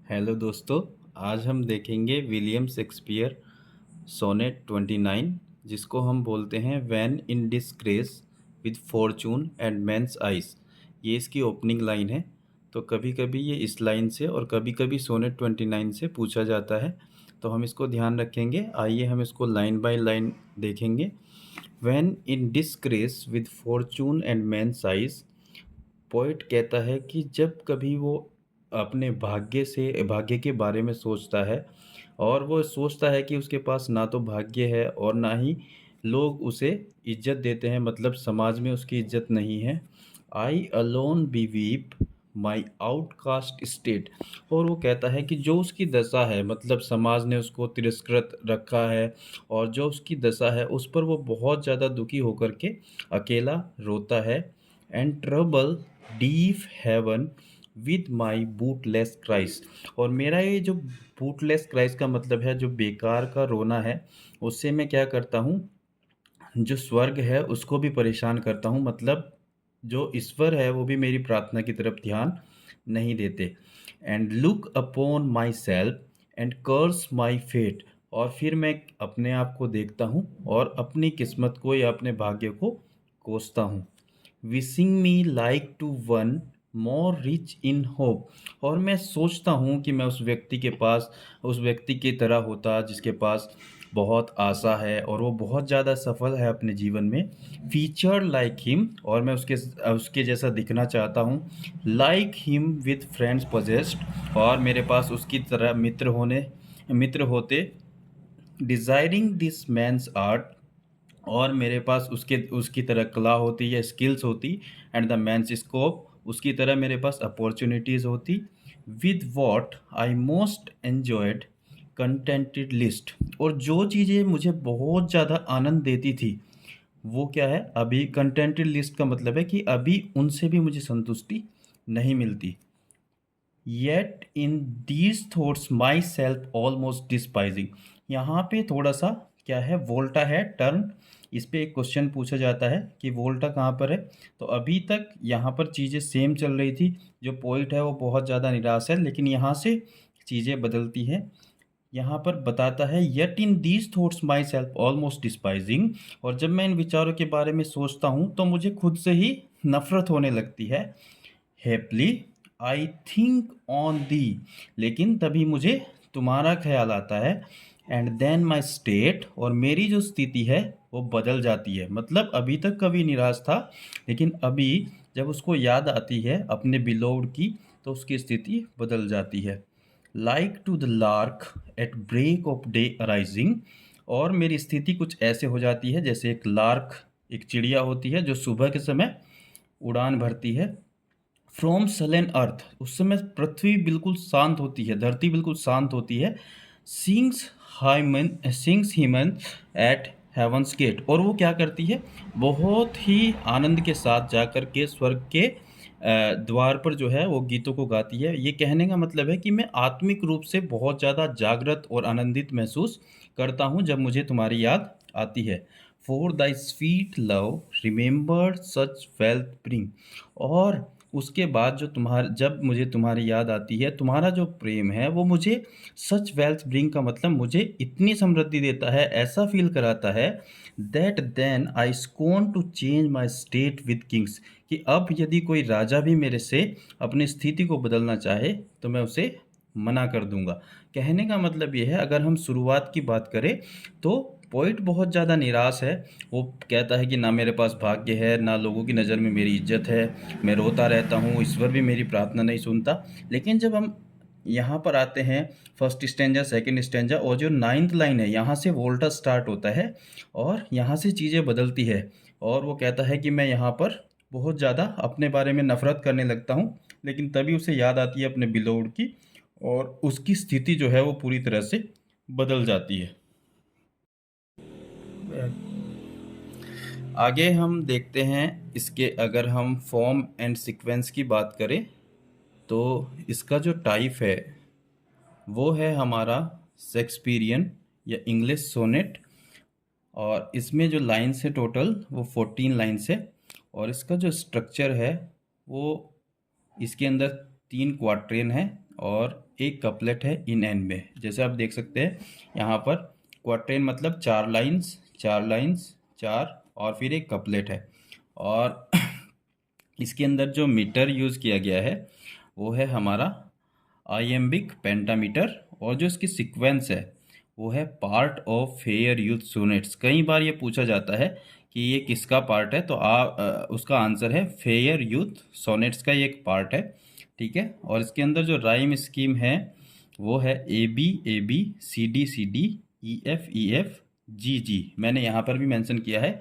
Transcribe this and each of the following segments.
Hello दोस्तों। आज हम देखेंगे विलियम शेक्सपियर सोनेट 29, जिसको हम बोलते हैं when in disgrace with fortune and men's eyes. ये इसकी ओपनिंग लाइन है। तो कभी कभी ये इस लाइन से और कभी कभी सोनेट 29 से पूछा जाता है, तो हम इसको ध्यान रखेंगे। आइए हम इसको लाइन बाय लाइन देखेंगे। When in disgrace with fortune and men's eyes, poet कहता है कि जब कभी वो अपने भाग्य के बारे में सोचता है और वो सोचता है कि उसके पास ना तो भाग्य है और ना ही लोग उसे इज्जत देते हैं, मतलब समाज में उसकी इज्जत नहीं है। I alone beweep my outcast state. और वो कहता है कि जो उसकी दशा है, मतलब समाज ने उसको तिरस्कृत रखा है और जो उसकी दशा है उस पर वो बहुत ज़्यादा दुखी होकर के अकेला रोता है। And trouble deep heaven with my bootless cries. और मेरा ये जो बूटलेस क्राइस्ट का मतलब है जो बेकार का रोना है, उससे मैं क्या करता हूँ, जो स्वर्ग है उसको भी परेशान करता हूँ। मतलब जो ईश्वर है वो भी मेरी प्रार्थना की तरफ ध्यान नहीं देते। And look upon myself and curse my fate. और फिर मैं अपने आप को देखता हूँ और अपनी किस्मत को या अपने भाग्य को कोसता हूँ। Wishing me like to one more rich in hope. और मैं सोचता हूँ कि मैं उस व्यक्ति की तरह होता जिसके पास बहुत आशा है और वो बहुत ज़्यादा सफल है अपने जीवन में। Feature like him. और मैं उसके उसके जैसा दिखना चाहता हूँ। Like him with friends possessed. और मेरे पास उसकी तरह मित्र होते। Desiring this man's art. और मेरे पास उसके उसकी तरह कला होती या स्किल्स होती। एंड द मैंस स्कोप, उसकी तरह मेरे पास अपॉर्चुनिटीज़ होती। With what I most enjoyed contented list. और जो चीज़ें मुझे बहुत ज़्यादा आनंद देती थी वो क्या है, अभी कंटेंटेड लिस्ट का मतलब है कि अभी उनसे भी मुझे संतुष्टि नहीं मिलती। Yet in these thoughts my self almost despising. यहाँ पे थोड़ा सा क्या है, वोल्टा है टर्न। इस पे एक क्वेश्चन पूछा जाता है कि वोल्टा कहाँ पर है। तो अभी तक यहाँ पर चीज़ें सेम चल रही थी। जो पोइट है वो बहुत ज़्यादा निराश है, लेकिन यहाँ से चीज़ें बदलती है। यहाँ पर बताता है yet in these thoughts my self almost despising. और जब मैं इन विचारों के बारे में सोचता हूँ तो मुझे खुद से ही नफरत होने लगती है। Haply I think on thee. लेकिन तभी मुझे तुम्हारा ख्याल आता है। And then my state. और मेरी जो स्थिति है वो बदल जाती है। मतलब अभी तक कभी निराश था, लेकिन अभी जब उसको याद आती है अपने बिलोव्ड की, तो उसकी स्थिति बदल जाती है। Like to the lark at break of day arising. और मेरी स्थिति कुछ ऐसे हो जाती है जैसे एक लार्क, एक चिड़िया होती है जो सुबह के समय उड़ान भरती है फ्रॉम सलेन अर्थ। उस समय पृथ्वी बिल्कुल शांत होती है, धरती बिल्कुल शांत होती है। Sings hymns at heaven's gate. और वो क्या करती है, बहुत ही आनंद के साथ जाकर के स्वर्ग के द्वार पर जो है वो गीतों को गाती है। ये कहने का मतलब है कि मैं आत्मिक रूप से बहुत ज़्यादा जागृत और आनंदित महसूस करता हूँ जब मुझे तुम्हारी याद आती है। For the sweet love remember such wealth bring. और उसके बाद जब मुझे तुम्हारी याद आती है, तुम्हारा जो प्रेम है वो मुझे सच वेल्थ ब्रिंग का मतलब मुझे इतनी समृद्धि देता है, ऐसा फील कराता है। That then I scorn to change my state with kings. कि अब यदि कोई राजा भी मेरे से अपनी स्थिति को बदलना चाहे तो मैं उसे मना कर दूंगा। कहने का मतलब ये है, अगर हम शुरुआत की बात करें तो पोइट बहुत ज़्यादा निराश है। वो कहता है कि ना मेरे पास भाग्य है, ना लोगों की नज़र में मेरी इज्जत है, मैं रोता रहता हूँ, ईश्वर भी मेरी प्रार्थना नहीं सुनता। लेकिन जब हम यहाँ पर आते हैं, फर्स्ट स्टेंजा, सेकंड स्टेंजा और जो नाइन्थ लाइन है, यहाँ से वोल्टा स्टार्ट होता है और यहाँ से चीज़ें बदलती है। और वो कहता है कि मैं यहाँ पर बहुत ज़्यादा अपने बारे में नफरत करने लगता हूँ, लेकिन तभी उसे याद आती है अपने बिलोव्ड की और उसकी स्थिति जो है वो पूरी तरह से बदल जाती है। आगे हम देखते हैं इसके, अगर हम फॉर्म एंड सीक्वेंस की बात करें तो इसका जो टाइप है वो है हमारा शेक्सपियरियन या इंग्लिश सोनेट। और इसमें जो लाइन्स है टोटल वो 14 लाइन्स है। और इसका जो स्ट्रक्चर है वो, इसके अंदर 3 क्वाट्रेन है और एक कपलेट है इन एंड में। जैसे आप देख सकते हैं यहाँ पर क्वार्टेन मतलब 4 लाइन्स, 4 लाइन्स, 4, और फिर एक कपलेट है। और इसके अंदर जो मीटर यूज़ किया गया है वो है हमारा आइएम्बिक पेंटामीटर, और जो इसकी सीक्वेंस है वो है part of fair youth sonnets. कई बार ये पूछा जाता है कि ये किसका पार्ट है, तो उसका आंसर है फेयर यूथ सोनेट्स का ये एक पार्ट है। ठीक है, और इसके अंदर जो राइम स्कीम है वो है A B C D E F G. मैंने यहाँ पर भी मेंशन किया है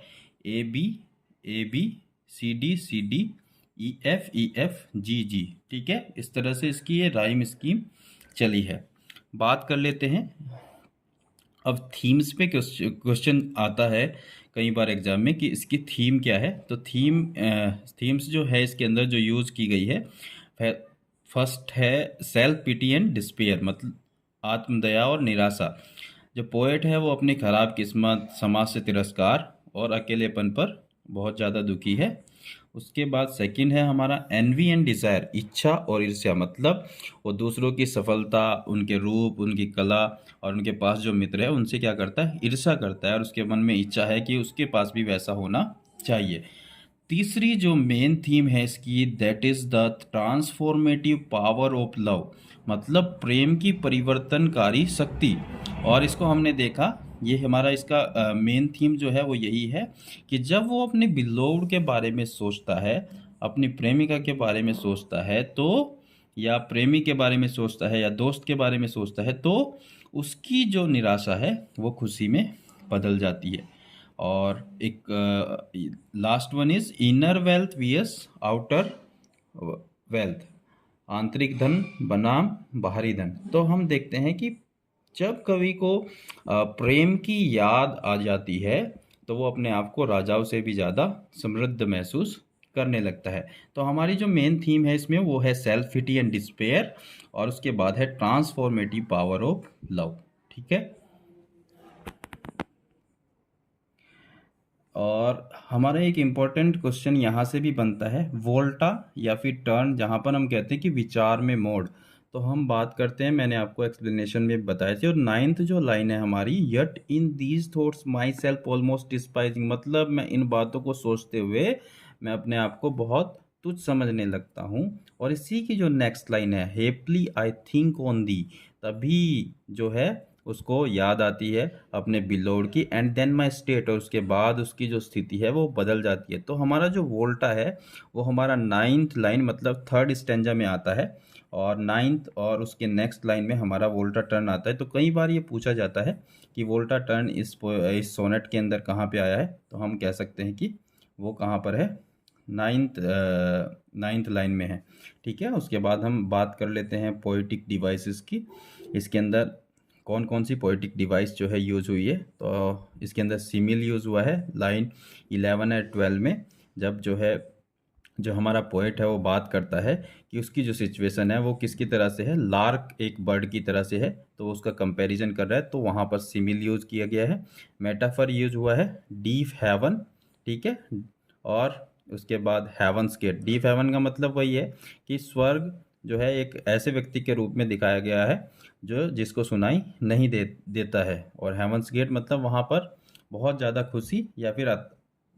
A B C D E F G. ठीक है, इस तरह से इसकी ये राइम स्कीम चली है। बात कर लेते हैं अब थीम्स पे। क्वेश्चन आता है कई बार एग्जाम में कि इसकी थीम क्या है। तो थीम्स जो है इसके अंदर जो यूज़ की गई है, फर्स्ट है सेल्फ पिटी एंड डिस्पेयर, मतलब आत्मदया और निराशा। जो पोएट है वो अपनी खराब किस्मत, समाज से तिरस्कार और अकेलेपन पर बहुत ज़्यादा दुखी है। उसके बाद सेकंड है हमारा एनवी एंड डिज़ायर, इच्छा और ईर्ष्या, मतलब वो दूसरों की सफलता, उनके रूप, उनकी कला और उनके पास जो मित्र है उनसे क्या करता है, ईर्ष्या करता है, और उसके मन में इच्छा है कि उसके पास भी वैसा होना चाहिए। तीसरी जो मेन थीम है इसकी, that is the transformative power of love, मतलब प्रेम की परिवर्तनकारी शक्ति। और इसको हमने देखा, ये हमारा इसका मेन थीम जो है वो यही है कि जब वो अपने बिलोव्ड के बारे में सोचता है, अपनी प्रेमिका के बारे में सोचता है, तो या प्रेमी के बारे में सोचता है या दोस्त के बारे में सोचता है, तो उसकी जो निराशा है वो खुशी में बदल जाती है। और एक last one is inner wealth VS outer wealth, आंतरिक धन बनाम बाहरी धन। तो हम देखते हैं कि जब कवि को प्रेम की याद आ जाती है तो वो अपने आप को राजाओं से भी ज़्यादा समृद्ध महसूस करने लगता है। तो हमारी जो मेन थीम है इसमें वो है सेल्फ पिटी एंड डिस्पेयर, और उसके बाद है ट्रांसफॉर्मेटिव पावर ऑफ लव। ठीक है, और हमारा एक इम्पॉर्टेंट क्वेश्चन यहाँ से भी बनता है, वोल्टा या फिर टर्न, जहाँ पर हम कहते हैं कि विचार में मोड़। तो हम बात करते हैं, मैंने आपको एक्सप्लेनेशन में बताया थी। और नाइन्थ जो लाइन है हमारी, yet in these thoughts my self almost despising, मतलब मैं इन बातों को सोचते हुए मैं अपने आप को बहुत तुच्छ समझने लगता हूँ। और इसी की जो नेक्स्ट लाइन है, हेपली आई थिंक ऑन दी, तभी जो है उसको याद आती है अपने बिलोड की, एंड देन माई स्टेट, और उसके बाद उसकी जो स्थिति है वो बदल जाती है। तो हमारा जो वोल्टा है वो हमारा नाइन्थ लाइन मतलब थर्ड स्टेंजा में आता है, और नाइन्थ और उसके नेक्स्ट लाइन में हमारा वोल्टा टर्न आता है। तो कई बार ये पूछा जाता है कि वोल्टा टर्न इस सोनेट के अंदर कहाँ पे आया है, तो हम कह सकते हैं कि वो कहाँ पर है, नाइन्थ लाइन में है। ठीक है, उसके बाद हम बात कर लेते हैं पोइटिक डिवाइसेस की। इसके अंदर कौन कौन सी पोइटिक डिवाइस जो है यूज़ हुई है, तो इसके अंदर सिमिल यूज़ हुआ है लाइन 11 और 12 में, जब जो है जो हमारा पोएट है वो बात करता है कि उसकी जो सिचुएशन है वो किसकी तरह से है, लार्क एक बर्ड की तरह से है, तो उसका कंपैरिजन कर रहा है, तो वहाँ पर सिमिल यूज़ किया गया है। मेटाफर यूज हुआ है डीप हेवन। ठीक है, और उसके बाद हेवंस गेट, डीप हेवन का मतलब वही है कि स्वर्ग जो है एक ऐसे व्यक्ति के रूप में दिखाया गया है जो जिसको सुनाई नहीं देता है, और हेवंस गेट मतलब वहाँ पर बहुत ज़्यादा खुशी या फिर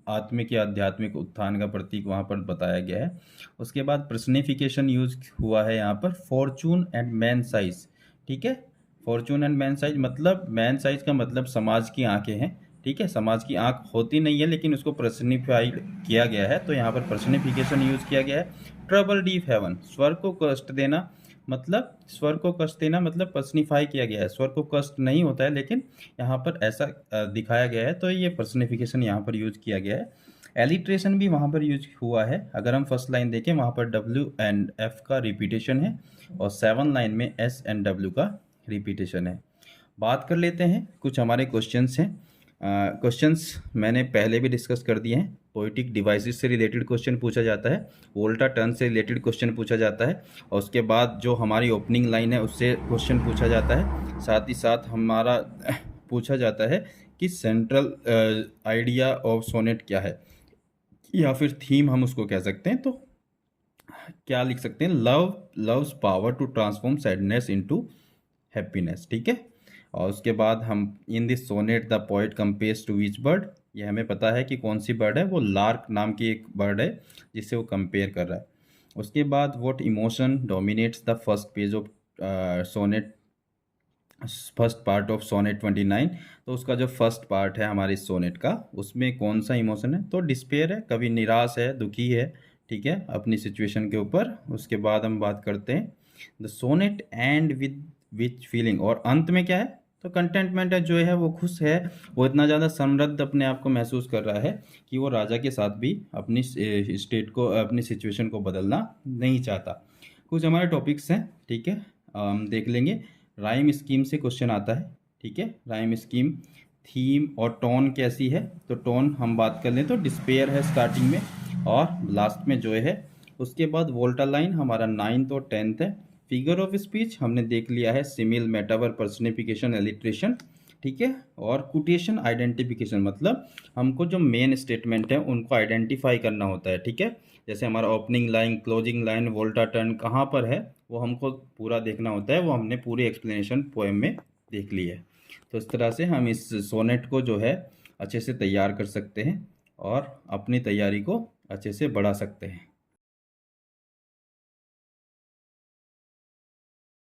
आत्मिक या आध्यात्मिक उत्थान का प्रतीक वहाँ पर बताया गया है। उसके बाद पर्सनिफिकेशन यूज हुआ है यहाँ पर फॉर्चून एंड मैन साइज। ठीक है, फॉर्चून एंड मैन साइज मतलब मैन साइज का मतलब समाज की आंखें हैं। ठीक है, समाज की आंख होती नहीं है लेकिन उसको पर्सनिफाइड किया गया है, तो यहाँ पर पर्सनिफिकेशन यूज किया गया है। ट्रबल डीप हेवन, स्वर को कष्ट देना, मतलब स्वर को कष्ट देना मतलब पर्सनिफाई किया गया है। स्वर को कष्ट नहीं होता है लेकिन यहाँ पर ऐसा दिखाया गया है, तो ये पर्सनिफिकेशन यहाँ पर यूज किया गया है। एलिट्रेशन भी वहाँ पर यूज हुआ है। अगर हम फर्स्ट लाइन देखें वहाँ पर डब्ल्यू एंड एफ का रिपीटेशन है, और 7 लाइन में एस एंड डब्ल्यू का रिपीटेशन है। बात कर लेते हैं कुछ हमारे क्वेश्चंस हैं। क्वेश्चंस मैंने पहले भी डिस्कस कर दिए हैं। पोइटिक डिवाइसेस से रिलेटेड क्वेश्चन पूछा जाता है, वोल्टा टर्न से रिलेटेड क्वेश्चन पूछा जाता है, और उसके बाद जो हमारी ओपनिंग लाइन है उससे क्वेश्चन पूछा जाता है। साथ ही साथ हमारा पूछा जाता है कि सेंट्रल आइडिया ऑफ सोनेट क्या है, या फिर थीम हम उसको कह सकते हैं। तो क्या लिख सकते हैं, love love's power to transform sadness into happiness, ठीक है। और उसके बाद हम in this sonnet the poet compares to which bird, ये हमें पता है कि कौन सी बर्ड है, वो लार्क नाम की एक बर्ड है जिससे वो कंपेयर कर रहा है। उसके बाद what emotion dominates the first page of sonnet, first part of sonnet 29। तो उसका जो फर्स्ट पार्ट है हमारे इस सोनेट का, उसमें कौन सा इमोशन है, तो डिस्पेयर है, कभी निराश है, दुखी है, ठीक है, अपनी सिचुएशन के ऊपर। उसके बाद हम बात करते हैं the sonnet end with which feeling, और अंत में क्या है, तो कंटेंटमेंट है, जो है वो खुश है, वो इतना ज़्यादा समृद्ध अपने आप को महसूस कर रहा है कि वो राजा के साथ भी अपनी स्टेट को, अपनी सिचुएशन को बदलना नहीं चाहता। कुछ हमारे टॉपिक्स हैं, ठीक है, हम देख लेंगे। राइम स्कीम से क्वेश्चन आता है, ठीक है, राइम स्कीम, थीम और टोन कैसी है, तो टोन हम बात कर लें तो डिस्पेयर है स्टार्टिंग में और लास्ट में जो है। उसके बाद वोल्टा लाइन हमारा 9th और 10th है। फिगर ऑफ स्पीच हमने देख लिया है, सिमिल, मेटावर, पर्सनिफिकेशन, एलिट्रेशन, ठीक है। और कोटेशन आइडेंटिफिकेशन, मतलब हमको जो मेन स्टेटमेंट है उनको आइडेंटिफाई करना होता है, ठीक है। जैसे हमारा opening line, closing line, volta turn कहाँ पर है, वो हमको पूरा देखना होता है, वो हमने पूरी एक्सप्लेनेशन पोएम में देख ली है। तो इस तरह से हम इस सोनेट को जो है अच्छे से तैयार कर सकते हैं और अपनी तैयारी को अच्छे से बढ़ा सकते हैं।